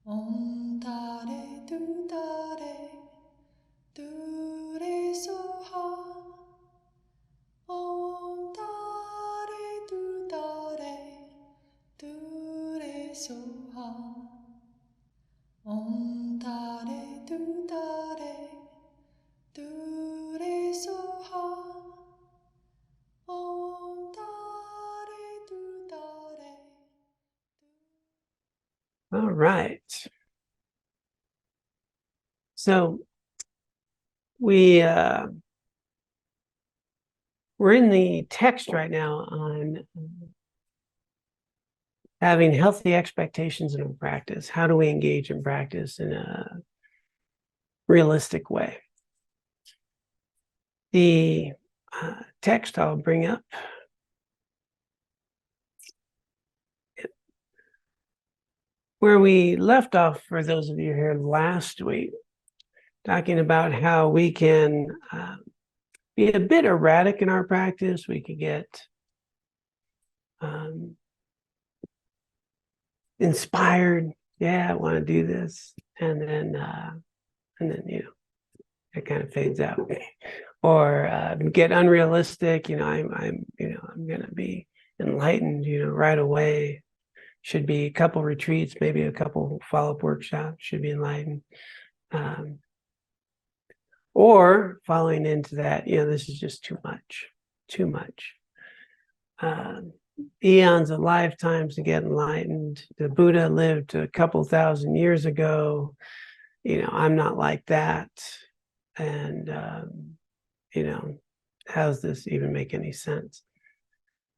Om Tare Tu Tare Tu Re Soha. Om Tare Tu Tare Tu Re Soha. Om Tare Tu Tare Tu Re Soha. Om Tare Tu Tare. All right. So we're in the text right now on having healthy expectations in our practice. How do we engage in practice in a realistic way? The text I'll bring up where we left off, for those of you here last week, talking about how we can be a bit erratic in our practice. We could get inspired. Yeah, I want to do this, and then it kind of fades out. Or get unrealistic. I'm going to be enlightened. Right away. Should be a couple retreats, maybe a couple follow-up workshops. Should be enlightened. Or falling into that, this is just too much. Eons of lifetimes to get enlightened. The Buddha lived a couple thousand years ago. I'm not like that. And, how's this even make any sense?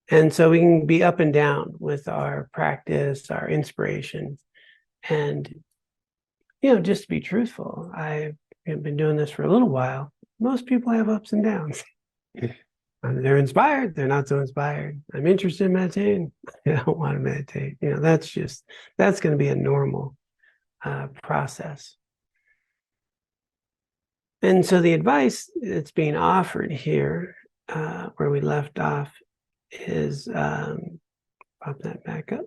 And so we can be up and down with our practice, our inspiration. And, just to be truthful, I've been doing this for a little while. Most people have ups and downs. They're inspired, they're not so inspired. I'm interested in meditating, I don't want to meditate. That's going to be a normal process. And so the advice that's being offered here, where we left off, is pop that back up,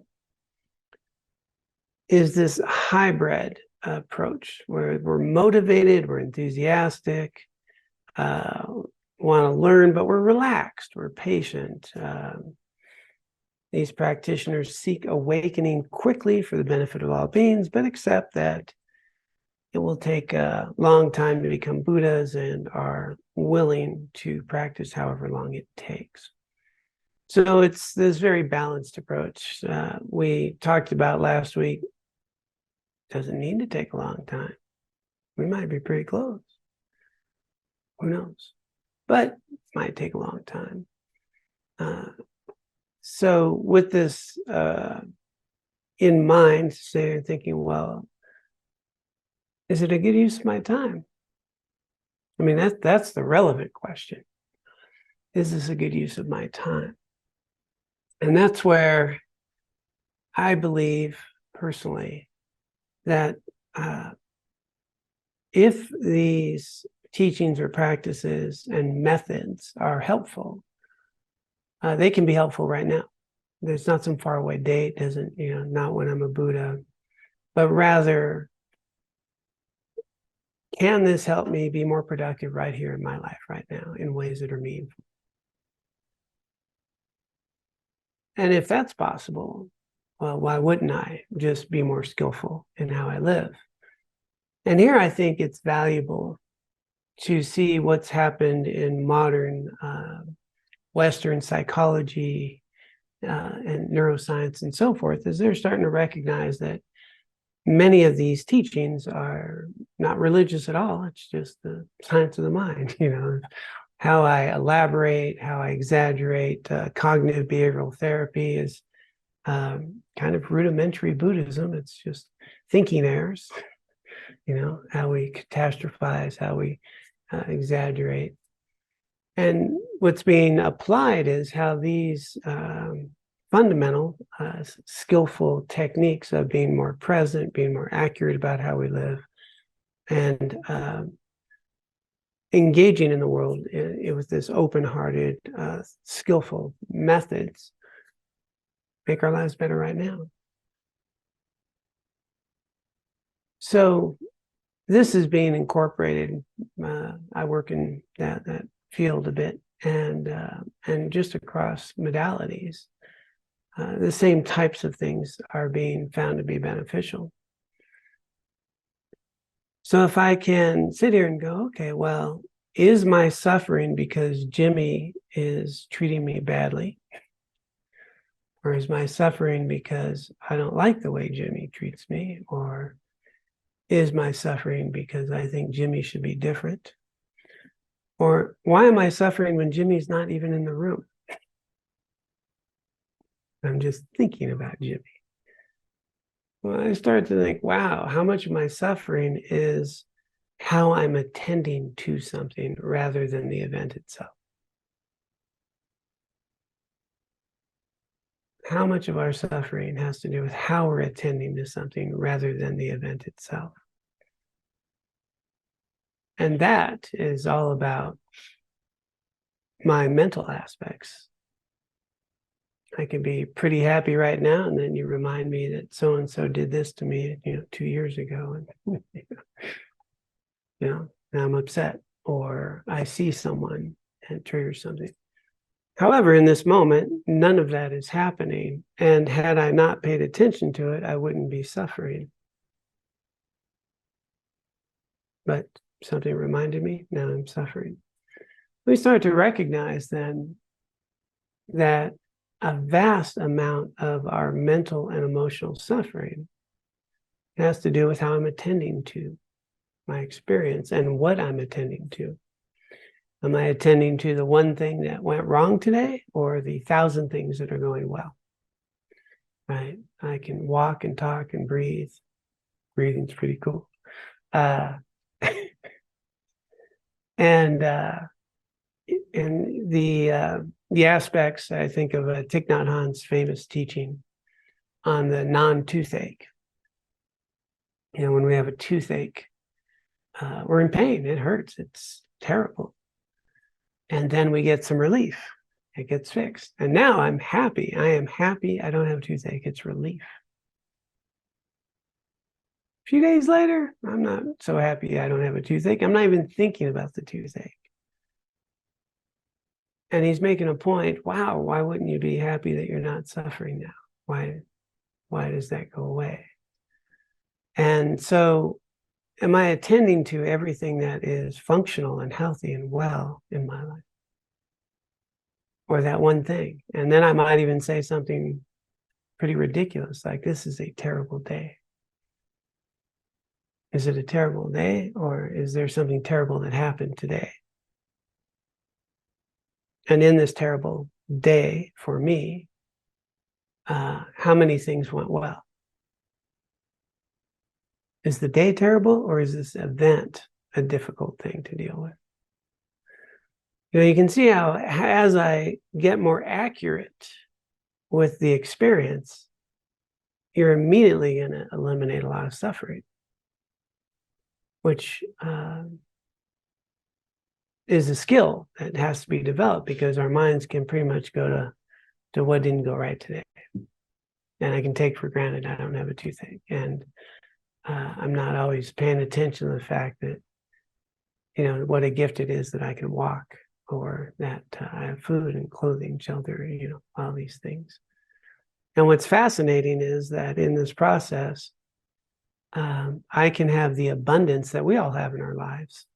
is this hybrid approach where we're motivated, we're enthusiastic, want to learn, but we're relaxed, we're patient. These practitioners seek awakening quickly for the benefit of all beings, but accept that it will take a long time to become Buddhas and are willing to practice however long it takes. So it's this very balanced approach. We talked about last week, doesn't need to take a long time. We might be pretty close. Who knows? But it might take a long time. So with this in mind, say, thinking, well, is it a good use of my time? I mean, that's the relevant question. Is this a good use of my time? And that's where I believe personally that if these teachings or practices and methods are helpful, they can be helpful right now. There's not some faraway date, doesn't, not when I'm a Buddha, but rather, can this help me be more productive right here in my life right now in ways that are meaningful? And if that's possible, well, why wouldn't I just be more skillful in how I live? And here I think it's valuable to see what's happened in modern Western psychology and neuroscience and so forth, as they're starting to recognize that many of these teachings are not religious at all. It's just the science of the mind, how I elaborate, how I exaggerate. Cognitive behavioral therapy is kind of rudimentary Buddhism. It's just thinking errors, how we catastrophize, how we exaggerate. And what's being applied is how these fundamental, skillful techniques of being more present, being more accurate about how we live, and engaging in the world with this open-hearted, skillful methods make our lives better right now. So this is being incorporated. I work in that field a bit, and just across modalities, the same types of things are being found to be beneficial. So if I can sit here and go, okay, well, is my suffering because Jimmy is treating me badly? Or is my suffering because I don't like the way Jimmy treats me? Or is my suffering because I think Jimmy should be different? Or why am I suffering when Jimmy's not even in the room? I'm just thinking about Jimmy. Well, I start to think, wow, how much of my suffering is how I'm attending to something rather than the event itself? How much of our suffering has to do with how we're attending to something rather than the event itself? And that is all about my mental aspects. I can be pretty happy right now, and then you remind me that so and so did this to me, 2 years ago, and now I'm upset, or I see someone and triggers something. However, in this moment, none of that is happening, and had I not paid attention to it, I wouldn't be suffering. But something reminded me, now I'm suffering. We start to recognize then that a vast amount of our mental and emotional suffering has to do with how I'm attending to my experience and what I'm attending to. Am I attending to the one thing that went wrong today, or the 1,000 things that are going well? Right? I can walk and talk and breathe. Breathing's pretty cool. And the aspects, I think, of Thich Nhat Hanh's famous teaching on the non-toothache. When we have a toothache, we're in pain. It hurts. It's terrible. And then we get some relief. It gets fixed. And now I'm happy. I am happy I don't have a toothache. It's relief. A few days later, I'm not so happy I don't have a toothache. I'm not even thinking about the toothache. And he's making a point. Wow, why wouldn't you be happy that you're not suffering now? Why does that go away? And so, am I attending to everything that is functional and healthy and well in my life? Or that one thing? And then I might even say something pretty ridiculous, like, this is a terrible day. Is it a terrible day, or is there something terrible that happened today? And in this terrible day for me, how many things went well? Is the day terrible, or is this event a difficult thing to deal with? You can see how, as I get more accurate with the experience, you're immediately going to eliminate a lot of suffering, which is a skill that has to be developed, because our minds can pretty much go to what didn't go right today. And I can take for granted I don't have a toothache. And I'm not always paying attention to the fact that, what a gift it is that I can walk, or that I have food and clothing, shelter, all these things. And what's fascinating is that in this process, I can have the abundance that we all have in our lives.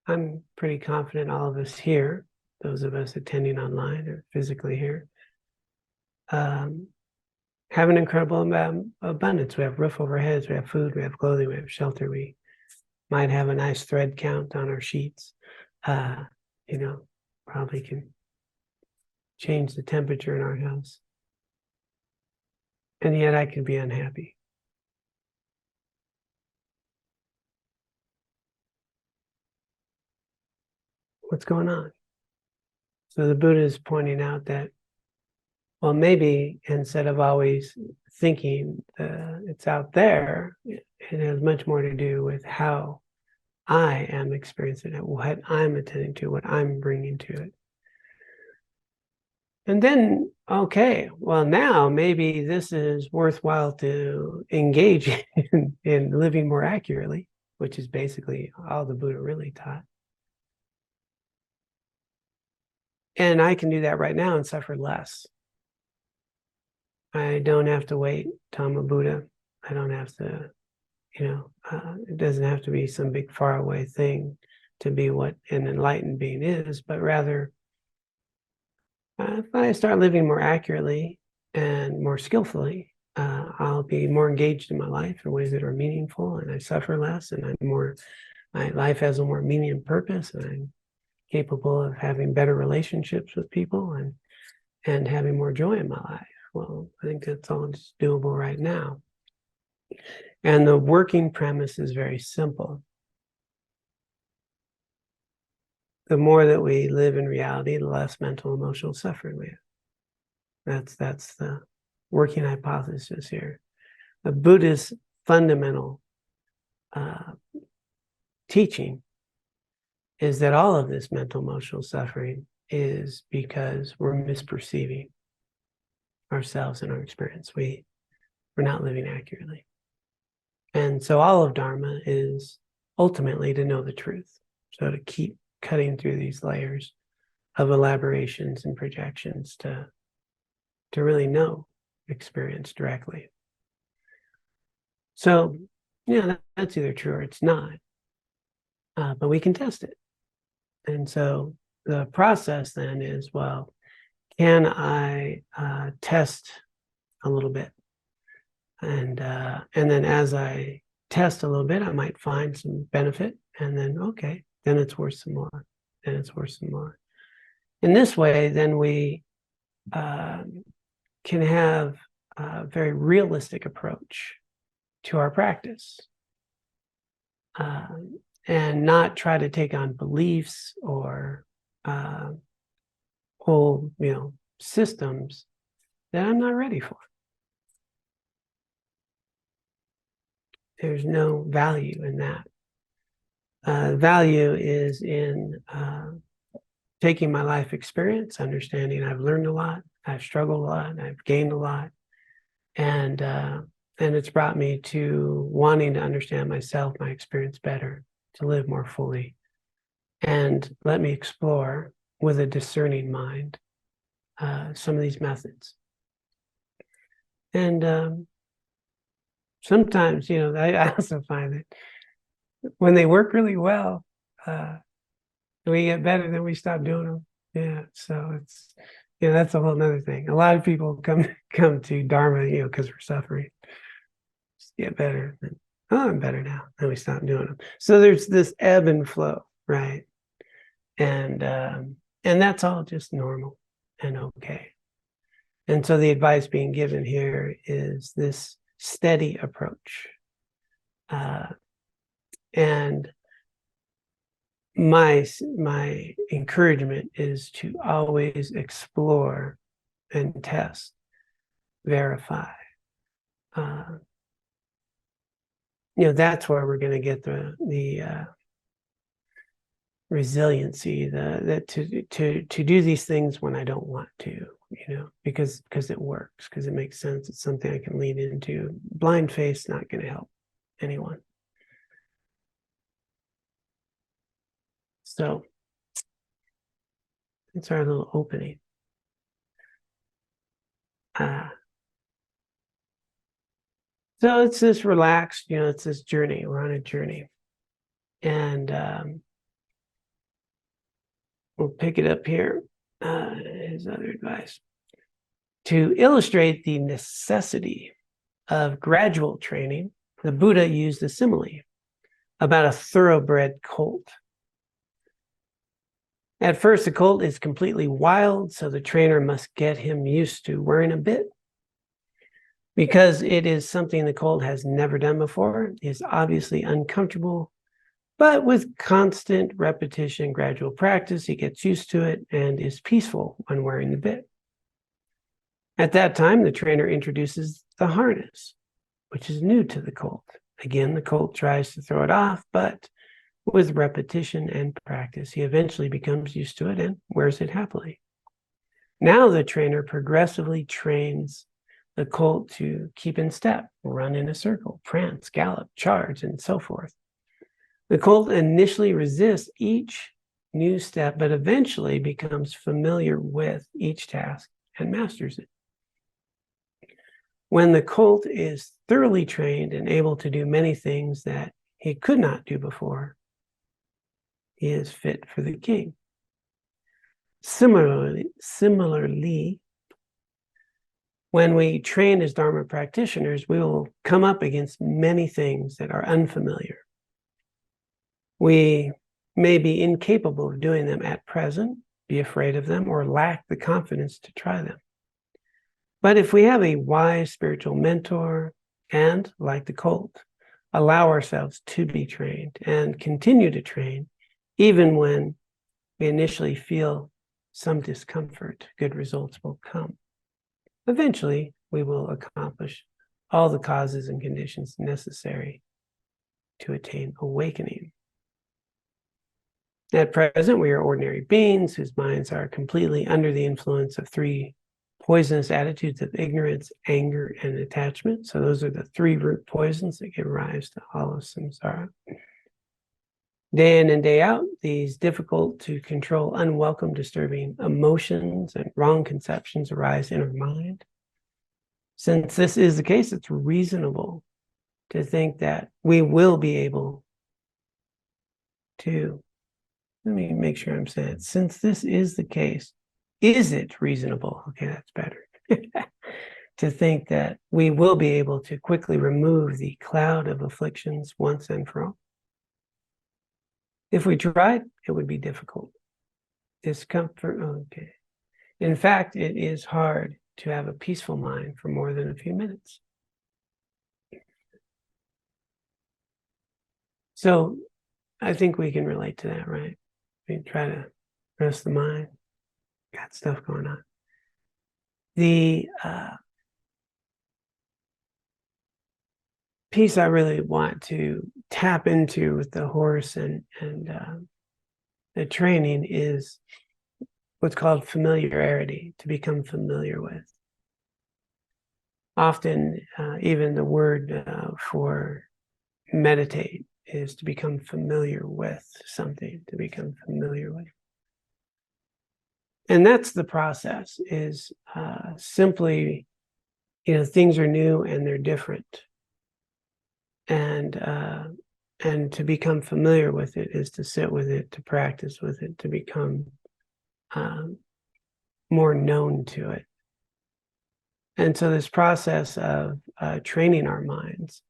I'm pretty confident all of us here, those of us attending online or physically here, have an incredible abundance. We have roof over heads, we have food, we have clothing, we have shelter. We might have a nice thread count on our sheets. Probably can change the temperature in our house. And yet I can be unhappy. What's going on? So the Buddha is pointing out that, well, maybe instead of always thinking it's out there, it has much more to do with how I am experiencing it, what I'm attending to, what I'm bringing to it. And then, okay, well, now maybe this is worthwhile to engage in living more accurately, which is basically all the Buddha really taught. And I can do that right now and suffer less. I don't have to wait till I'm a Buddha. I don't have to, it doesn't have to be some big faraway thing to be what an enlightened being is, but rather, if I start living more accurately and more skillfully, I'll be more engaged in my life in ways that are meaningful, and I suffer less, and my life has a more meaning and purpose, and I'm capable of having better relationships with people and having more joy in my life. Well, I think that's all just doable right now. And the working premise is very simple. The more that we live in reality, the less mental emotional suffering we have. That's the working hypothesis here. The Buddhist fundamental teaching is that all of this mental emotional suffering is because we're misperceiving ourselves and our experience. We're not living accurately. And so all of Dharma is ultimately to know the truth. So to keep cutting through these layers of elaborations and projections to really know experience directly. So, that's either true or it's not. But we can test it. And so the process then is, well, can I test a little bit? And then as I test a little bit, I might find some benefit, and then, okay, then it's worth some more. Then it's worth some more. In this way, then we can have a very realistic approach to our practice, and not try to take on beliefs or whole, systems that I'm not ready for. There's no value in that. Value is in taking my life experience, understanding I've learned a lot, I've struggled a lot, I've gained a lot, and it's brought me to wanting to understand myself, my experience better, to live more fully, and let me explore with a discerning mind some of these methods. And sometimes, I also find that when they work really well, we get better, then we stop doing them. Yeah, so it's, that's a whole nother thing. A lot of people come to Dharma, because we're suffering. Just get better. And, oh, I'm better now. Then we stop doing them. So there's this ebb and flow, right? And that's all just normal and okay. And so the advice being given here is this steady approach. And my encouragement is to always explore and test, verify. That's where we're going to get the resiliency, to do these things when I don't want to, because it works, because it makes sense. It's something I can lean into. Blind faith not going to help anyone. So it's our little opening. So it's this relaxed, it's this journey. We're on a journey. And we'll pick it up here. His other advice. To illustrate the necessity of gradual training, the Buddha used a simile about a thoroughbred colt. At first, the colt is completely wild, so the trainer must get him used to wearing a bit. Because it is something the colt has never done before, it is obviously uncomfortable, but with constant repetition, gradual practice, he gets used to it and is peaceful when wearing the bit. At that time, the trainer introduces the harness, which is new to the colt. Again, the colt tries to throw it off, but with repetition and practice, he eventually becomes used to it and wears it happily. Now the trainer progressively trains the colt to keep in step, run in a circle, prance, gallop, charge, and so forth. The colt initially resists each new step, but eventually becomes familiar with each task and masters it. When the colt is thoroughly trained and able to do many things that he could not do before, he is fit for the king. Similarly, when we train as Dharma practitioners, we will come up against many things that are unfamiliar. We may be incapable of doing them at present, be afraid of them, or lack the confidence to try them. But if we have a wise spiritual mentor and, like the colt, allow ourselves to be trained and continue to train, even when we initially feel some discomfort, good results will come. Eventually, we will accomplish all the causes and conditions necessary to attain awakening. At present, we are ordinary beings whose minds are completely under the influence of three poisonous attitudes of ignorance, anger, and attachment. So those are the three root poisons that give rise to all of samsara. Day in and day out, these difficult to control, unwelcome, disturbing emotions and wrong conceptions arise in our mind. Since this is the case, it's reasonable to think that we will be able to, let me make sure I'm saying it. Since this is the case, is it reasonable? Okay, that's better. To think that we will be able to quickly remove the cloud of afflictions once and for all. If we tried, it would be difficult. Discomfort, okay. In fact, it is hard to have a peaceful mind for more than a few minutes. So I think we can relate to that, right? We try to rest the mind, got stuff going on. The piece I really want to tap into with the horse and the training is what's called familiarity, to become familiar with. Often, even the word for meditate is to become familiar with something, to become familiar with. And that's the process, is simply, things are new and they're different. And to become familiar with it is to sit with it, to practice with it, to become more known to it. And so this process of training our minds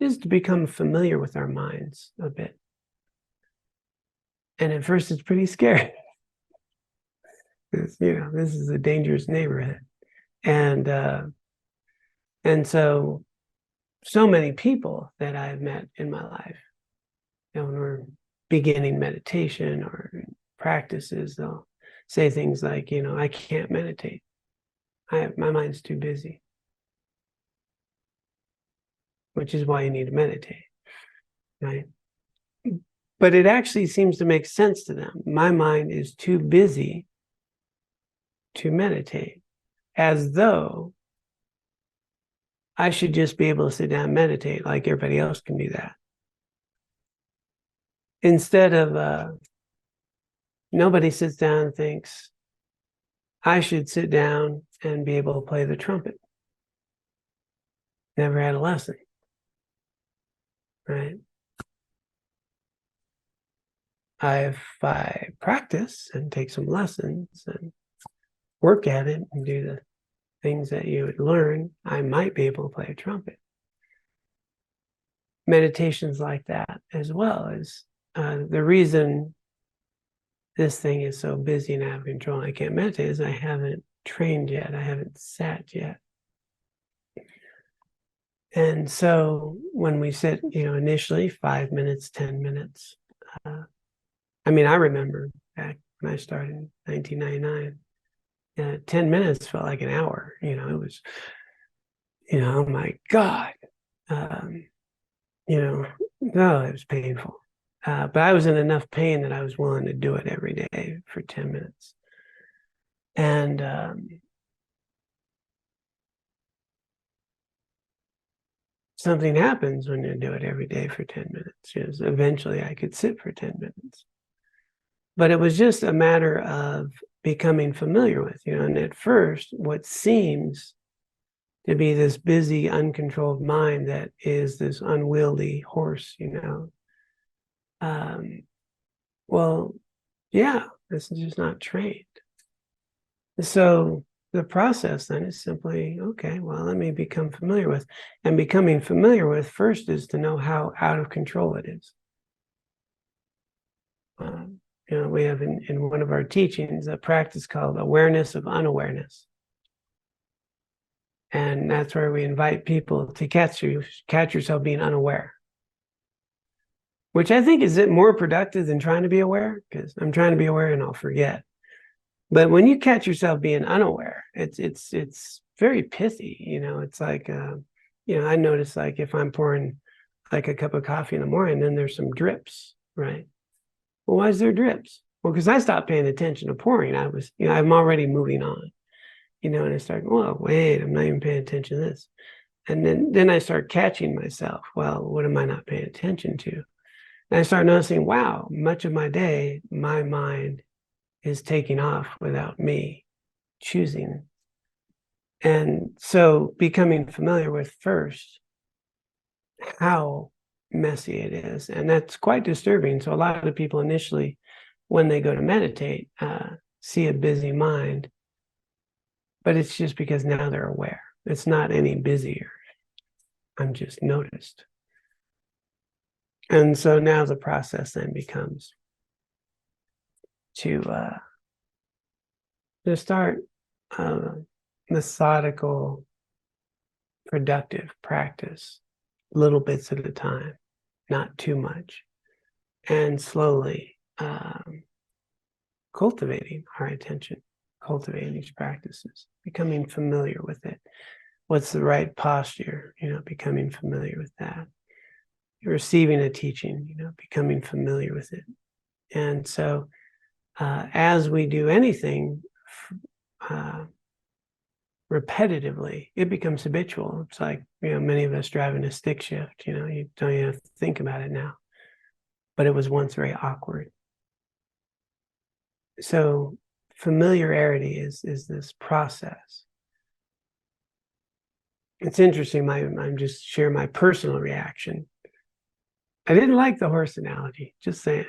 is to become familiar with our minds a bit. And at first it's pretty scary. This is a dangerous neighborhood. And so many people that I've met in my life, when we're beginning meditation or practices, they'll say things like, I can't meditate. My mind's too busy. Which is why you need to meditate, right? But it actually seems to make sense to them. My mind is too busy to meditate, as though I should just be able to sit down and meditate like everybody else can do that. Instead of nobody sits down and thinks, I should sit down and be able to play the trumpet. Never had a lesson, right? If I practice and take some lessons and work at it and do the things that you would learn, I might be able to play a trumpet. Meditations like that as well is the reason this thing is so busy and out of control. I can't meditate is I haven't trained yet. I haven't sat yet. And so when we sit, initially 5 minutes, 10 minutes. I remember back when I started in 1999, 10 minutes felt like an hour. It was, oh my God. It was painful. But I was in enough pain that I was willing to do it every day for 10 minutes. And something happens when you do it every day for 10 minutes. Yes, eventually I could sit for 10 minutes. But it was just a matter of becoming familiar with, and at first, what seems to be this busy, uncontrolled mind that is this unwieldy horse, well, yeah, this is just not trained. So the process then is simply, okay, well, let me become familiar with. And becoming familiar with first is to know how out of control it is. We have in one of our teachings a practice called awareness of unawareness. And that's where we invite people to catch yourself being unaware, which I think is more productive than trying to be aware, because I'm trying to be aware and I'll forget. But when you catch yourself being unaware, it's very pithy. It's like, I notice, like, if I'm pouring like a cup of coffee in the morning, then there's some drips, right? Well, why is there drips? Well, because I stopped paying attention to pouring. I'm already moving on, and I start, well, wait, I'm not even paying attention to this. And then I start catching myself. Well, what am I not paying attention to? And I start noticing, wow, much of my day, my mind is taking off without me choosing. And so becoming familiar with first how messy it is. And that's quite disturbing. So a lot of people initially, when they go to meditate, see a busy mind, but it's just because now they're aware. It's not any busier. I'm just noticed. And so now the process then becomes to start methodical, productive practice, little bits at a time, not too much, and slowly cultivating our attention, cultivating these practices, becoming familiar with it. What's the right posture? Becoming familiar with that. You're receiving a teaching, becoming familiar with it. And so as we do anything repetitively, it becomes habitual. It's like, many of us driving a stick shift, you don't even have to think about it now. But it was once very awkward. So familiarity is this process. It's interesting, I'm just sharing my personal reaction. I didn't like the horse analogy, just saying,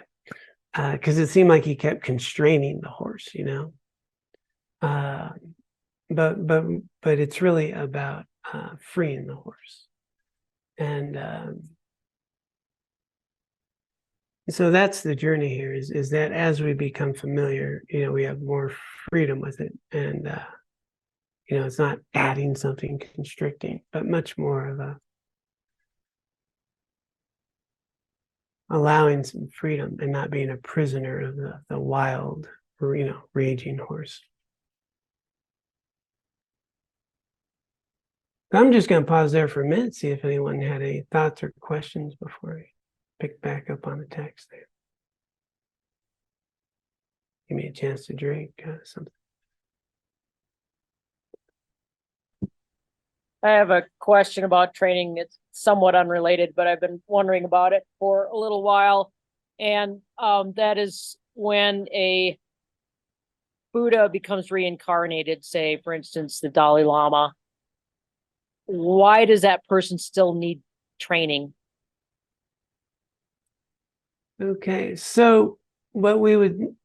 because it seemed like he kept constraining the horse, but it's really about freeing the horse. And so that's the journey here, is that as we become familiar, we have more freedom with it. And it's not adding something constricting, but much more of allowing some freedom and not being a prisoner of the wild, raging horse. I'm just going to pause there for a minute, see if anyone had any thoughts or questions before we pick back up on the text there. Give me a chance to drink something. I have a question about training. It's somewhat unrelated, but I've been wondering about it for a little while. And that is when a Buddha becomes reincarnated, say, for instance, the Dalai Lama, why does that person still need training? Okay, so what we would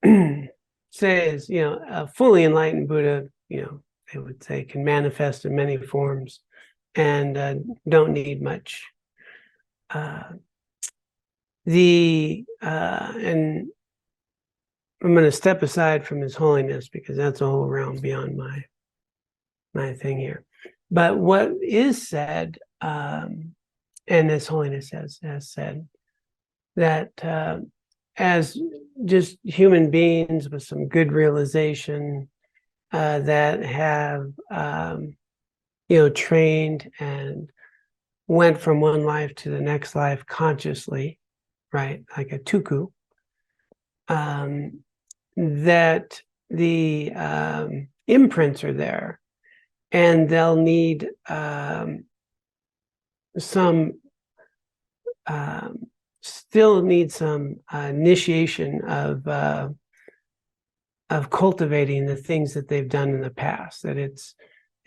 say is, a fully enlightened Buddha, they would say, can manifest in many forms and don't need much. And I'm going to step aside from His Holiness because that's a whole realm beyond my thing here. But what is said, and His Holiness has said, that as just human beings with some good realization that have trained and went from one life to the next life consciously, right, like a tuku, that the imprints are there, and they'll need still need some initiation of cultivating the things that they've done in the past, that it's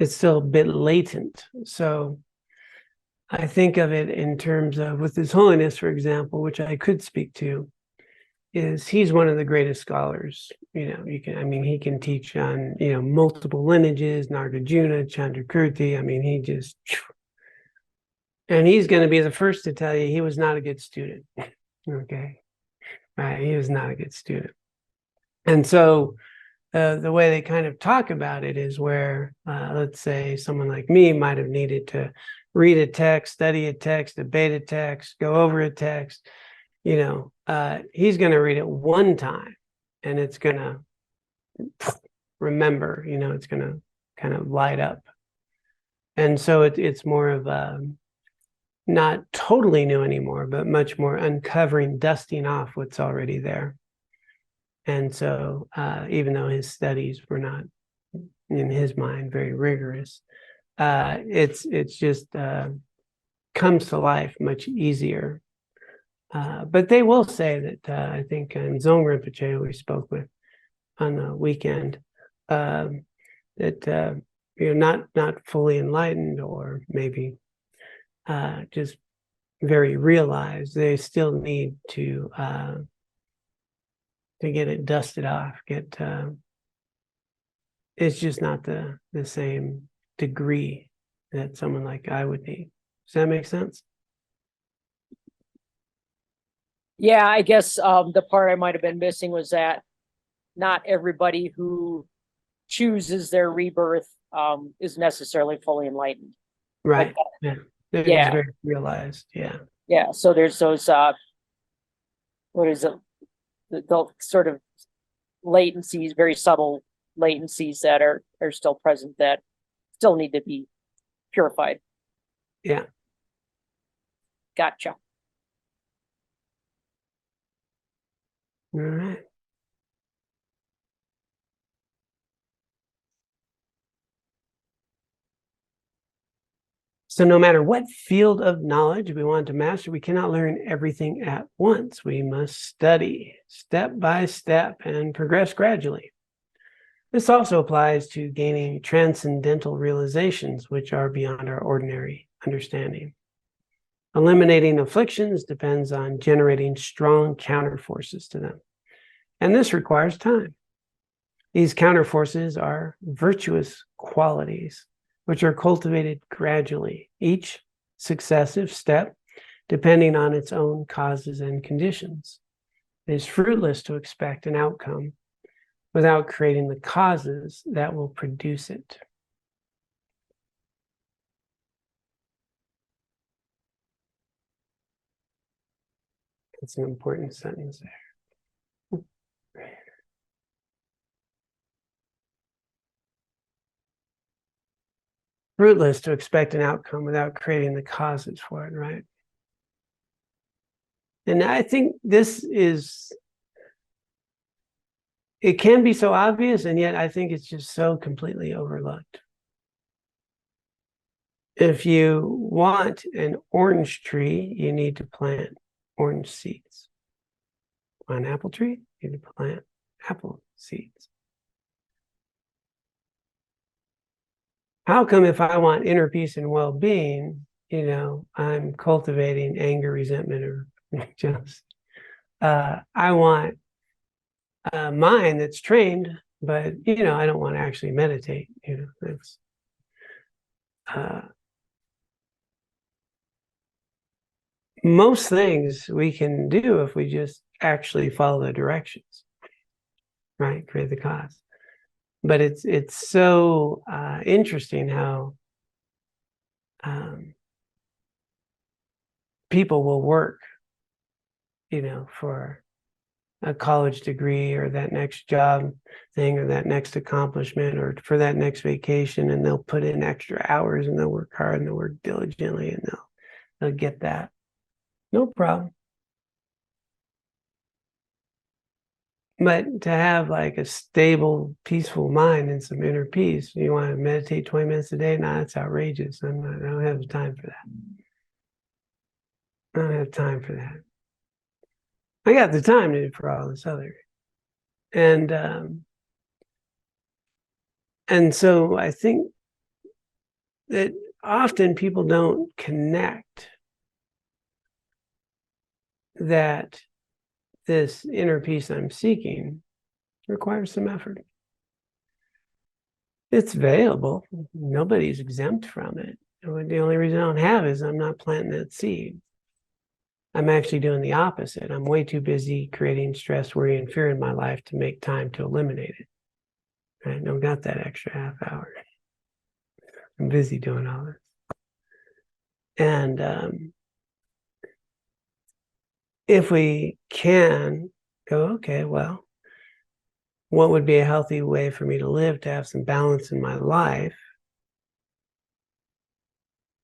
still a bit latent. So I think of it in terms of, with His Holiness, for example, which I could speak to, is he's one of the greatest scholars. He can teach on, multiple lineages, Nagarjuna, Chandrakirti. And he's going to be the first to tell you he was not a good student. Okay. Right. He was not a good student. And so the way they kind of talk about it is where, let's say someone like me might have needed to read a text, study a text, debate a text, go over a text. He's going to read it one time and it's going to remember, it's going to kind of light up. And so it's more of not totally new anymore, but much more uncovering, dusting off what's already there. And so even though his studies were not, in his mind, very rigorous, it's just comes to life much easier. But they will say that, I think Dzong Rinpoche, who we spoke with on the weekend, that not fully enlightened, or maybe just very realized, they still need to get it dusted off. It's just not the same degree that someone like I would need. Does that make sense? Yeah, I guess the part I might have been missing was that not everybody who chooses their rebirth is necessarily fully enlightened. Right. But, yeah. It's very realized. Yeah. Yeah. So there's those what is it? The sort of latencies, very subtle latencies that are still present, that still need to be purified. Yeah. Gotcha. All right. So no matter what field of knowledge we want to master, we cannot learn everything at once. We must study step by step and progress gradually. This also applies to gaining transcendental realizations, which are beyond our ordinary understanding. Eliminating afflictions depends on generating strong counterforces to them, and this requires time. These counterforces are virtuous qualities, which are cultivated gradually, each successive step depending on its own causes and conditions. It is fruitless to expect an outcome without creating the causes that will produce it. That's an important sentence there. Fruitless to expect an outcome without creating the causes for it, right? And I think it can be so obvious, and yet I think it's just so completely overlooked. If you want an orange tree, you need to plant orange seeds. Want an apple tree, you need to plant apple seeds. How come if I want inner peace and well-being, I'm cultivating anger, resentment, or jealousy? I want a mind that's trained, but I don't want to actually meditate. That's most things we can do if we just actually follow the directions, right? Create the cause. But it's so interesting how people will work, for a college degree or that next job thing or that next accomplishment or for that next vacation, and they'll put in extra hours and they'll work hard and they'll work diligently and they'll get that. No problem. But to have like a stable, peaceful mind and some inner peace, you want to meditate 20 minutes a day? Nah, that's outrageous. I don't have the time for that. I don't have time for that. I got the time to do for all this other. And so I think that often people don't connect that this inner peace I'm seeking requires some effort. It's available. Nobody's exempt from it. The only reason I don't have it is I'm not planting that seed. I'm actually doing the opposite. I'm way too busy creating stress, worry, and fear in my life to make time to eliminate it. I don't got that extra half hour. I'm busy doing all this. And if we can go, okay, well, what would be a healthy way for me to live, to have some balance in my life,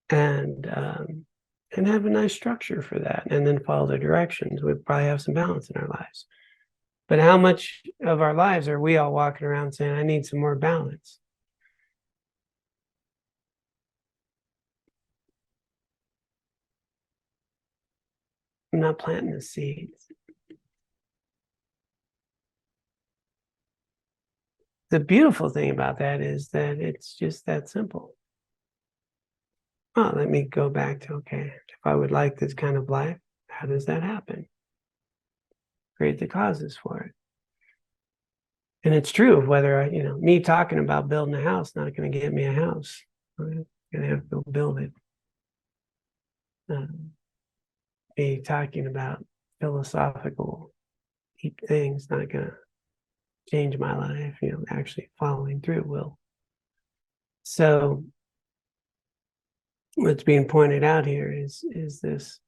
and have a nice structure for that, and then follow the directions, we'd probably have some balance in our lives. But how much of our lives are we all walking around saying, I need some more balance? I'm not planting the seeds. The beautiful thing about that is that it's just that simple. Well, let me go back to, okay, if I would like this kind of life, how does that happen? Create the causes for it. And it's true of whether, me talking about building a house, not going to get me a house. I'm going to have to go build it. Me talking about philosophical deep things, not going to change my life, actually following through will. So what's being pointed out here is this,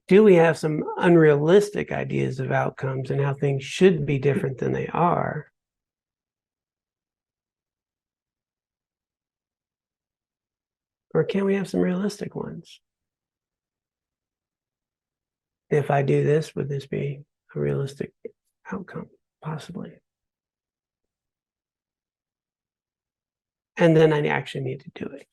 do we have some unrealistic ideas of outcomes and how things should be different than they are? Or can we have some realistic ones? If I do this, would this be a realistic outcome? Possibly. And then I actually need to do it.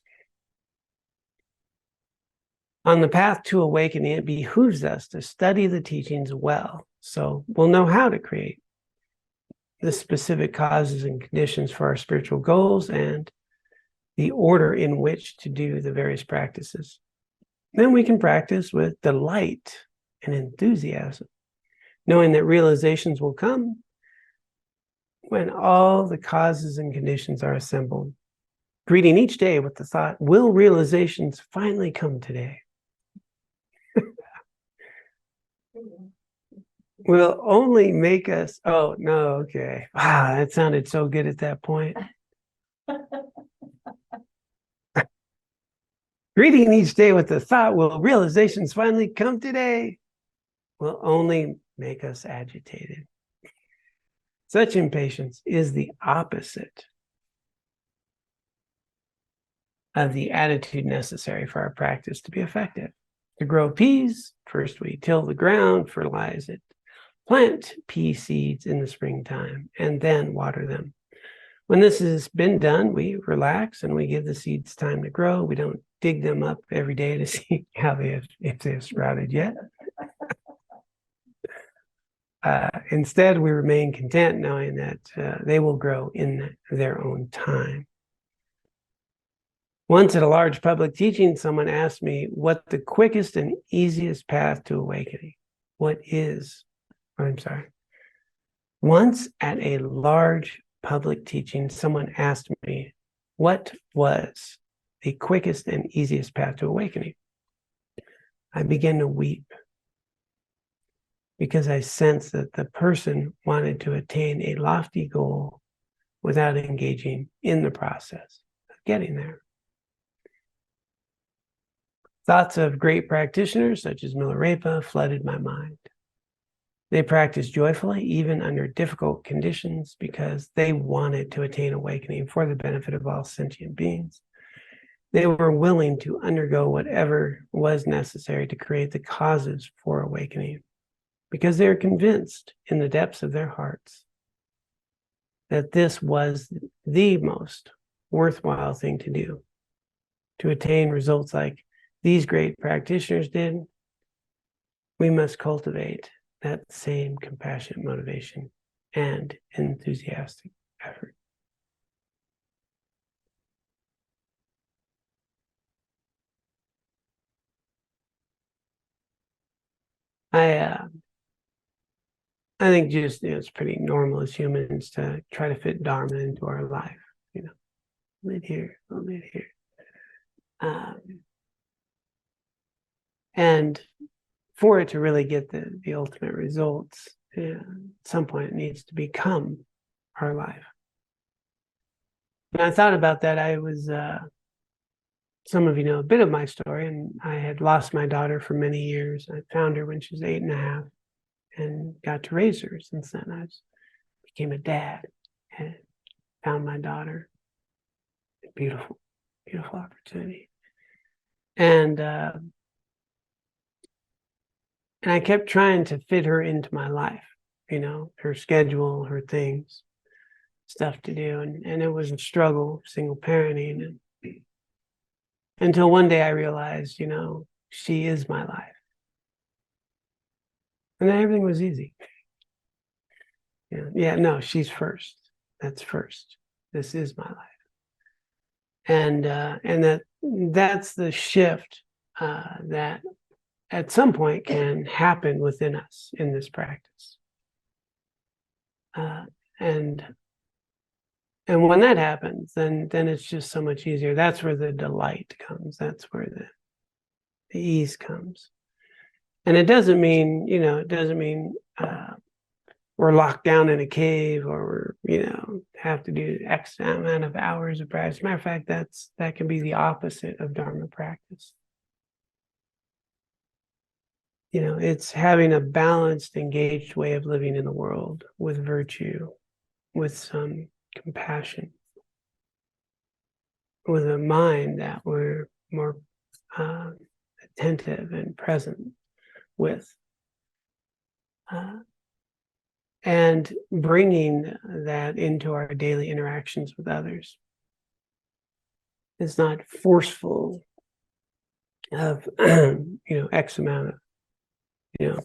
On the path to awakening, it behooves us to study the teachings well, so we'll know how to create the specific causes and conditions for our spiritual goals and the order in which to do the various practices. Then we can practice with delight and enthusiasm, knowing that realizations will come when all the causes and conditions are assembled. Greeting each day with the thought, will realizations finally come today? Will only make us, oh, no, okay. Wow, that sounded so good at that point. Greeting each day with the thought, will realizations finally come today? Will only make us agitated. Such impatience is the opposite of the attitude necessary for our practice to be effective. To grow peas, first we till the ground, fertilize it, plant pea seeds in the springtime, and then water them. When this has been done, we relax and we give the seeds time to grow. We don't dig them up every day to see if they have sprouted yet. Instead, we remain content knowing that they will grow in their own time. Once at a large public teaching, someone asked me what the quickest and easiest path to awakening. Once at a large public teaching, someone asked me what was the quickest and easiest path to awakening. I began to weep because I sensed that the person wanted to attain a lofty goal without engaging in the process of getting there. Thoughts of great practitioners such as Milarepa flooded my mind. They practiced joyfully, even under difficult conditions, because they wanted to attain awakening for the benefit of all sentient beings. They were willing to undergo whatever was necessary to create the causes for awakening, because they were convinced in the depths of their hearts that this was the most worthwhile thing to do to attain results like these great practitioners did. We must cultivate that same compassionate motivation and enthusiastic effort. I think just, it's pretty normal as humans to try to fit Dharma into our life. Live here, I'll live here. And for it to really get the ultimate results, at some point it needs to become our life. When I thought about that, I was, some of you know a bit of my story, and I had lost my daughter for many years. I found her when she was 8.5 and got to raise her. Since then, I became a dad and found my daughter. A beautiful, beautiful opportunity. And I kept trying to fit her into my life, her schedule, her things, stuff to do. And it was a struggle, single parenting. Until one day I realized, she is my life. And then everything was easy. No, she's first. That's first. This is my life. And that's the shift that at some point can happen within us in this practice. And when that happens, then it's just so much easier. That's where the delight comes. That's where the ease comes. And it doesn't mean, we're locked down in a cave, or we're, have to do X amount of hours of practice. Matter of fact, that can be the opposite of Dharma practice. It's having a balanced, engaged way of living in the world with virtue, with some compassion, with a mind that we're more attentive and present with. And bringing that into our daily interactions with others. It's not forceful of, X amount of,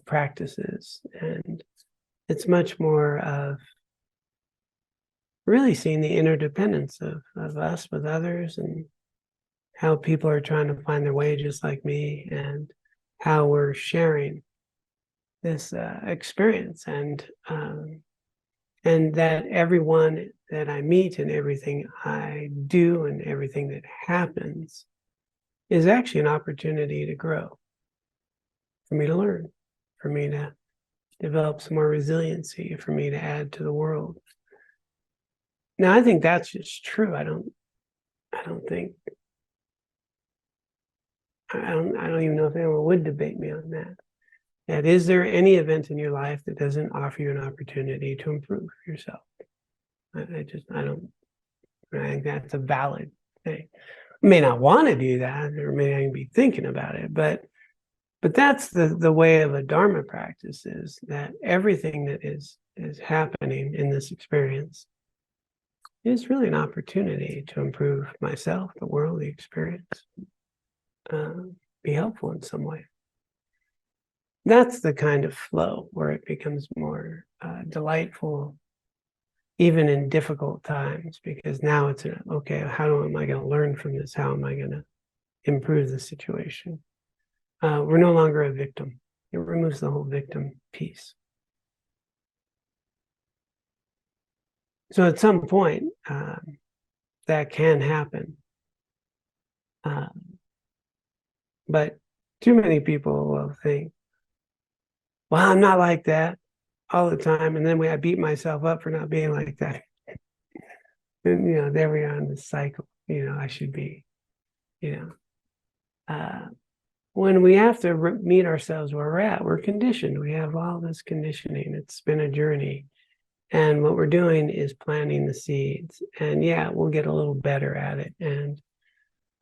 practices. And it's much more of really seeing the interdependence of us with others, and how people are trying to find their way just like me, and how we're sharing this experience, and that everyone that I meet and everything I do and everything that happens is actually an opportunity to grow, for me to learn, for me to develop some more resiliency, for me to add to the world. Now, I think that's just true. I don't even know if anyone would debate me on that. And is there any event in your life that doesn't offer you an opportunity to improve yourself? I think that's a valid thing. I may not want to do that, or may not even be thinking about it, but that's the way of a Dharma practice, is that everything that is happening in this experience is really an opportunity to improve myself, the world, the experience, be helpful in some way. That's the kind of flow where it becomes more delightful, even in difficult times, because now it's okay, how am I going to learn from this? How am I going to improve the situation? We're no longer a victim. It removes the whole victim piece. So at some point, that can happen. But too many people will think, well, I'm not like that all the time. And then I beat myself up for not being like that. And, there we are in this cycle. I should be, when we have to meet ourselves where we're at, we're conditioned. We have all this conditioning. It's been a journey. And what we're doing is planting the seeds. And we'll get a little better at it. And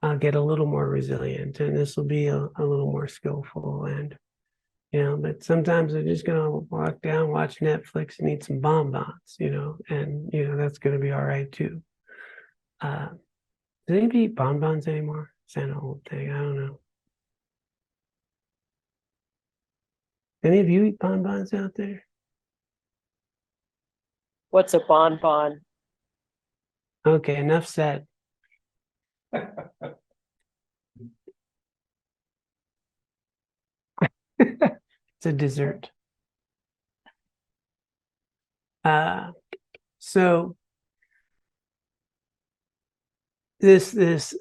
I'll get a little more resilient, and this will be a little more skillful. And but sometimes I'm just gonna walk down, watch Netflix, and eat some bonbons, and that's gonna be all right too. Does anybody eat bonbons anymore? Is that an old thing? I don't know. Any of you eat bonbons out there? What's a bonbon? Okay, enough said. It's a dessert. So this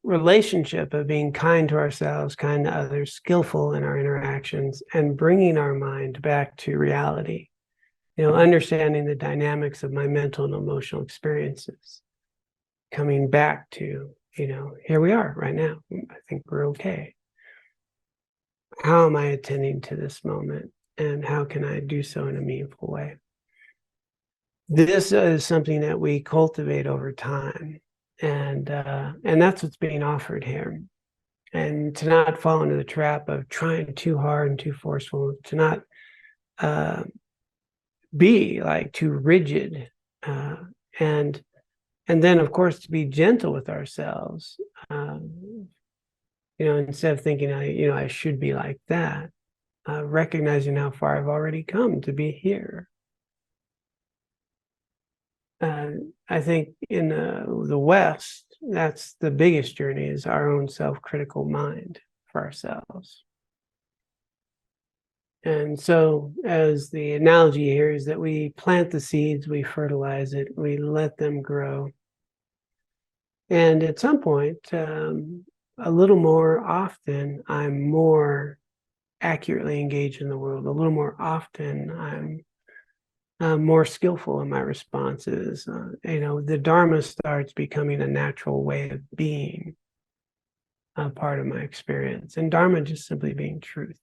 relationship of being kind to ourselves, kind to others, skillful in our interactions, and bringing our mind back to reality, understanding the dynamics of my mental and emotional experiences, coming back to, here we are right now. I think we're okay. How am I attending to this moment, and how can I do so in a meaningful way? This is something that we cultivate over time, and that's what's being offered here. And to not fall into the trap of trying too hard and too forceful, to not be like too rigid, and then of course to be gentle with ourselves. Instead of thinking I should be like that, recognizing how far I've already come to be here. I think in the West, that's the biggest journey, is our own self-critical mind for ourselves. And so, as the analogy here is that we plant the seeds, we fertilize it, we let them grow. And at some point, a little more often, I'm more accurately engaged in the world. A little more often, I'm more skillful in my responses. The Dharma starts becoming a natural way of being, a part of my experience. And Dharma just simply being truth.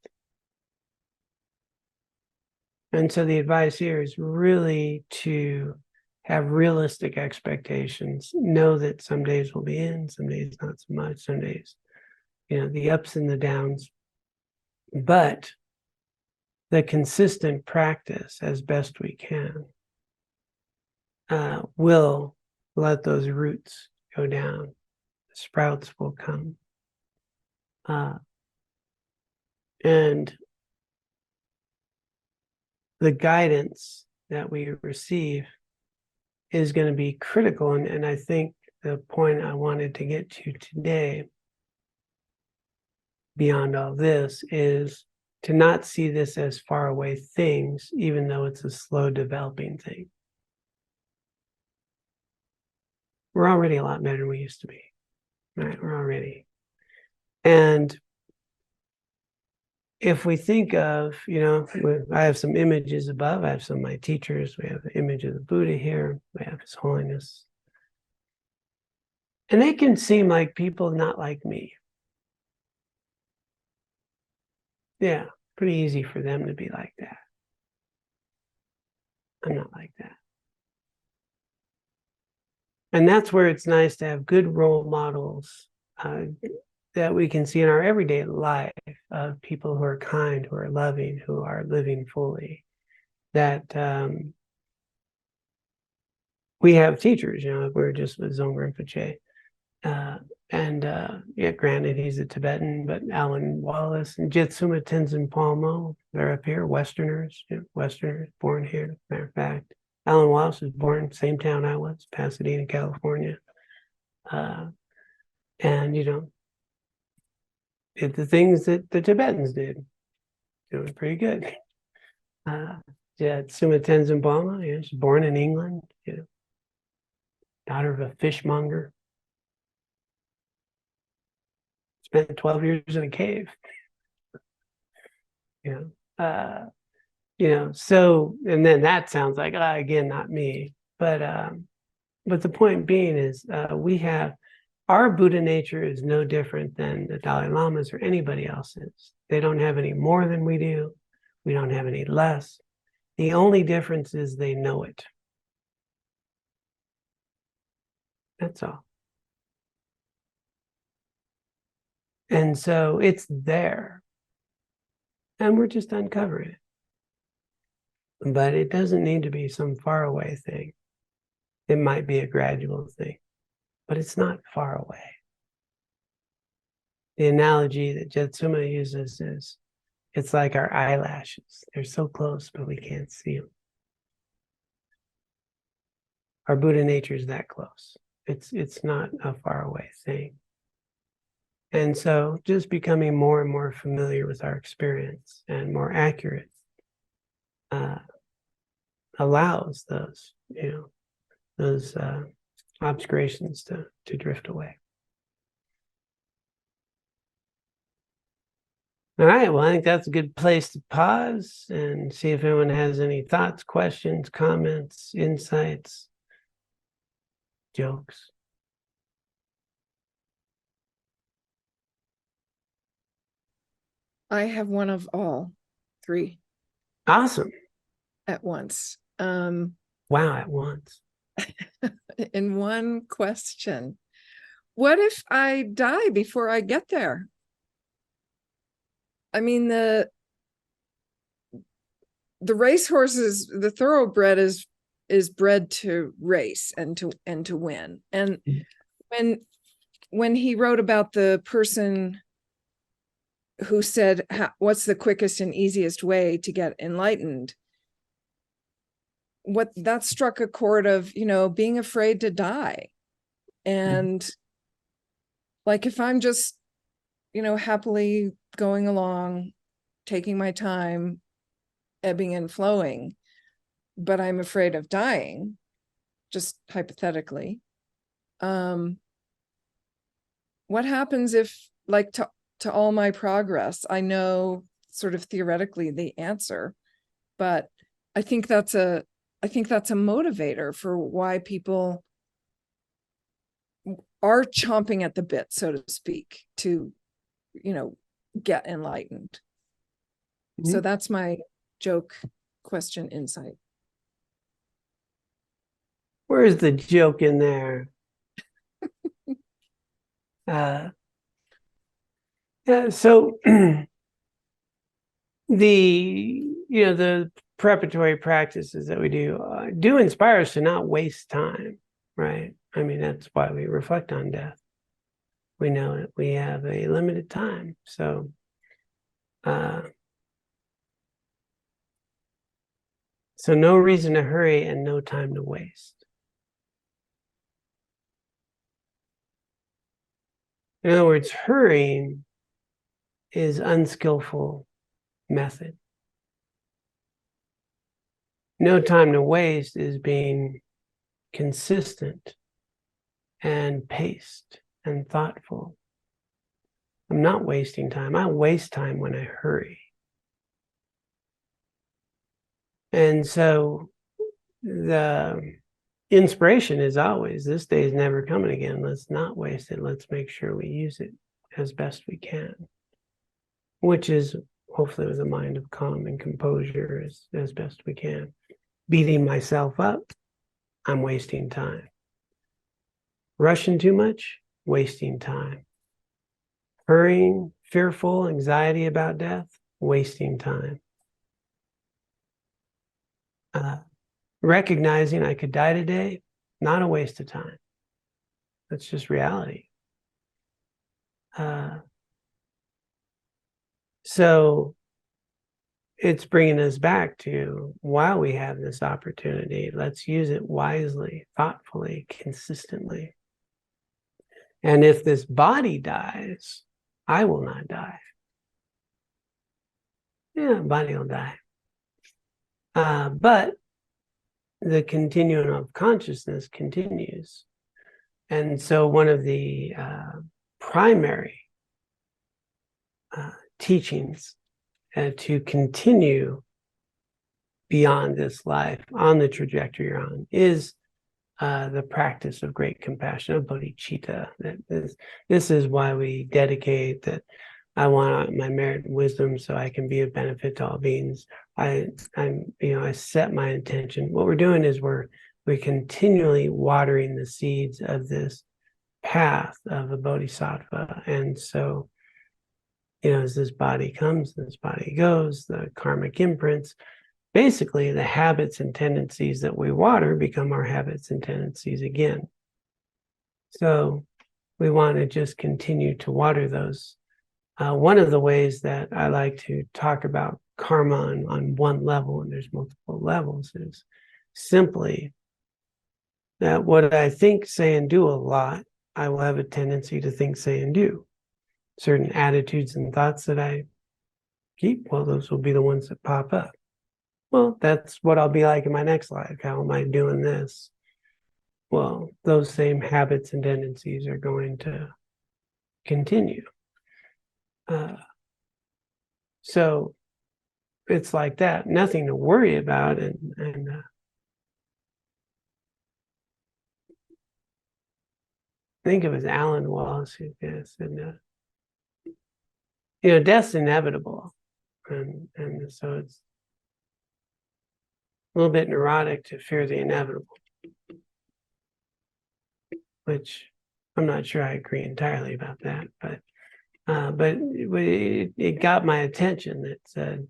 And so the advice here is really to have realistic expectations. Know that some days will be in, some days not so much, some days, the ups and the downs. But the consistent practice as best we can will let those roots go down. The sprouts will come. And the guidance that we receive is going to be critical. And I think the point I wanted to get to today, beyond all this, is to not see this as far away things, even though it's a slow developing thing. We're already a lot better than we used to be, right? We're already. And if we think of, I have some images above. I have some of my teachers. We have the image of the Buddha here. We have His Holiness. And they can seem like people not like me. Yeah, pretty easy for them to be like that. I'm not like that. And that's where it's nice to have good role models that we can see in our everyday life, of people who are kind, who are loving, who are living fully. That we have teachers, we're just with Dzong Rinpoche. Granted, he's a Tibetan, but Alan Wallace and Jitsuma Tenzin Palmo, they're up here, Westerners, born here. Matter of fact, Alan Wallace was born same town I was, Pasadena, California. Did the things that the Tibetans did. Doing pretty good. Jitsuma Tenzin Palmo, she's born in England, daughter of a fishmonger. Spent 12 years in a cave. So, and then that sounds like, again, not me. But the point being is, we have, our Buddha nature is no different than the Dalai Lama's or anybody else's. They don't have any more than we do. We don't have any less. The only difference is they know it. That's all. And so it's there. And we're just uncovering it. But it doesn't need to be some faraway thing. It might be a gradual thing, but it's not far away. The analogy that Jetsuma uses is, it's like our eyelashes. They're so close, but we can't see them. Our Buddha nature is that close. It's not a faraway thing. And so just becoming more and more familiar with our experience and more accurate allows those, those obscurations to drift away. All right, well, I think that's a good place to pause and see if anyone has any thoughts, questions, comments, insights, jokes. I have one of all three Awesome. at once. Wow, at once. In one question. What if I die before I get there? I mean, the racehorses, the thoroughbred is bred to race and to win. And when he wrote about the person who said, what's the quickest and easiest way to get enlightened? What that struck a chord of, being afraid to die. And like, if I'm just, happily going along, taking my time, ebbing and flowing, but I'm afraid of dying, just hypothetically, what happens if, like, to all my progress, I know sort of theoretically the answer, but I think that's a motivator for why people are chomping at the bit, so to speak, to, get enlightened. So that's my joke, question, insight. Where's the joke in there? So the preparatory practices that we do inspire us to not waste time, right? I mean, that's why we reflect on death. We know that we have a limited time. So no reason to hurry and no time to waste. In other words, hurrying is unskillful method. No time to waste is being consistent and paced and thoughtful. I'm not wasting time. I waste time when I hurry. And so the inspiration is always, this day is never coming again. Let's not waste it. Let's make sure we use it as best we can, which is hopefully with a mind of calm and composure as best we can. Beating myself up, I'm wasting time. Rushing too much, wasting time. Hurrying, fearful, anxiety about death, wasting time. Recognizing I could die today, not a waste of time. That's just reality. So it's bringing us back to, while we have this opportunity, let's use it wisely, thoughtfully, consistently. And if this body dies, I will not die. Yeah, body will die. But the continuum of consciousness continues. And so one of the primary teachings to continue beyond this life on the trajectory you're on is the practice of great compassion, of bodhicitta. This is why we dedicate that. I want my merit and wisdom so I can be of benefit to all beings. I set my intention. What we're doing is we're continually watering the seeds of this path of a bodhisattva. And so as this body comes, this body goes, the karmic imprints, basically the habits and tendencies that we water become our habits and tendencies again. So we want to just continue to water those. One of the ways that I like to talk about karma on one level, and there's multiple levels, is simply that what I think, say, and do a lot, I will have a tendency to think, say, and do. Certain attitudes and thoughts that I keep, well, those will be the ones that pop up. Well, that's what I'll be like in my next life. How am I doing this? Well, those same habits and tendencies are going to continue. So it's like that, nothing to worry about. And think of it as Alan Wallace who said, death's inevitable. And so it's a little bit neurotic to fear the inevitable, which I'm not sure I agree entirely about that, but it got my attention. That said,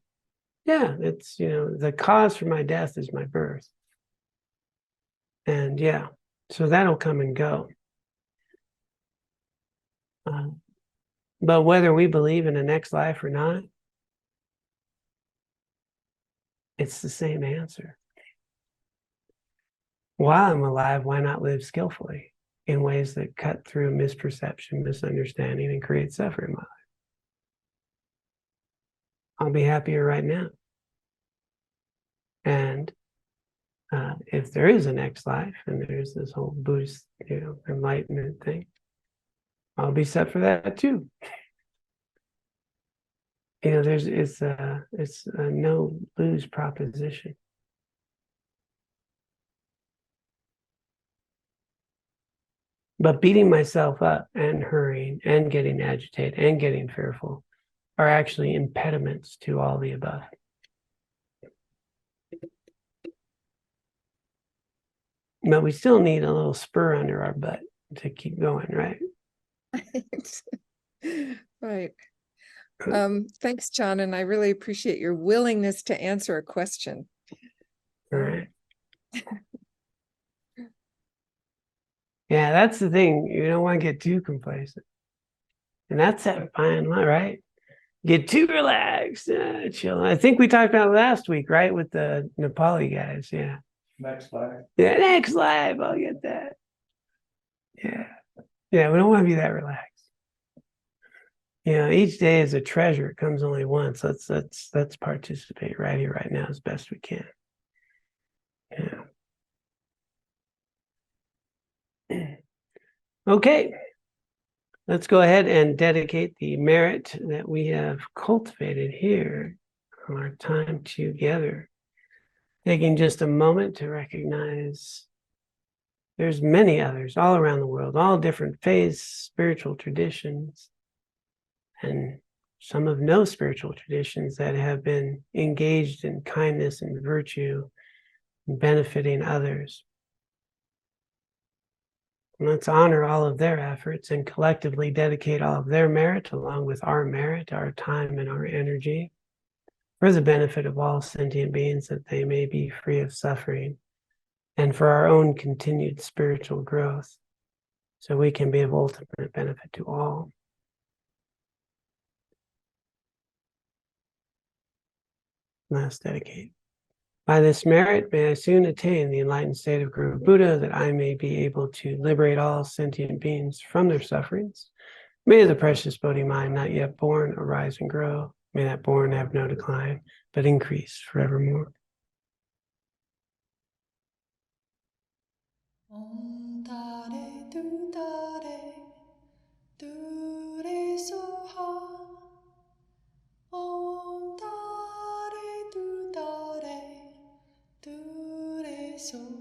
yeah, it's, the cause for my death is my birth. And yeah, so that'll come and go. But whether we believe in a next life or not, it's the same answer. While I'm alive, why not live skillfully in ways that cut through misperception, misunderstanding, and create suffering in my life? I'll be happier right now. And if there is a next life and there's this whole Buddhist, enlightenment thing, I'll be set for that too. It's a no lose proposition. But beating myself up and hurrying and getting agitated and getting fearful are actually impediments to all the above. But we still need a little spur under our butt to keep going, right? Right. Thanks, John, and I really appreciate your willingness to answer a question. All right. Yeah, that's the thing. You don't want to get too complacent. And that's that fine line, right? Get too relaxed, chill. I think we talked about it last week, right? With the Nepali guys. Yeah. Next life. Yeah, next life, I'll get that. Yeah. Yeah, we don't want to be that relaxed. Each day is a treasure. It comes only once. Let's participate right here, right now, as best we can. Yeah. Okay. Let's go ahead and dedicate the merit that we have cultivated here on our time together. Taking just a moment to recognize there's many others all around the world, all different faiths, spiritual traditions, and some of no spiritual traditions that have been engaged in kindness and virtue and benefiting others. And let's honor all of their efforts and collectively dedicate all of their merit along with our merit, our time, and our energy for the benefit of all sentient beings, that they may be free of suffering, and for our own continued spiritual growth, so we can be of ultimate benefit to all. Let's dedicate. By this merit, may I soon attain the enlightened state of Guru Buddha, that I may be able to liberate all sentient beings from their sufferings. May the precious Bodhi mind not yet born arise and grow. May that born have no decline, but increase forevermore. Om Tare Tu Tare Tu Re Soha. Om Tare Tu Tare Tu Re Soha.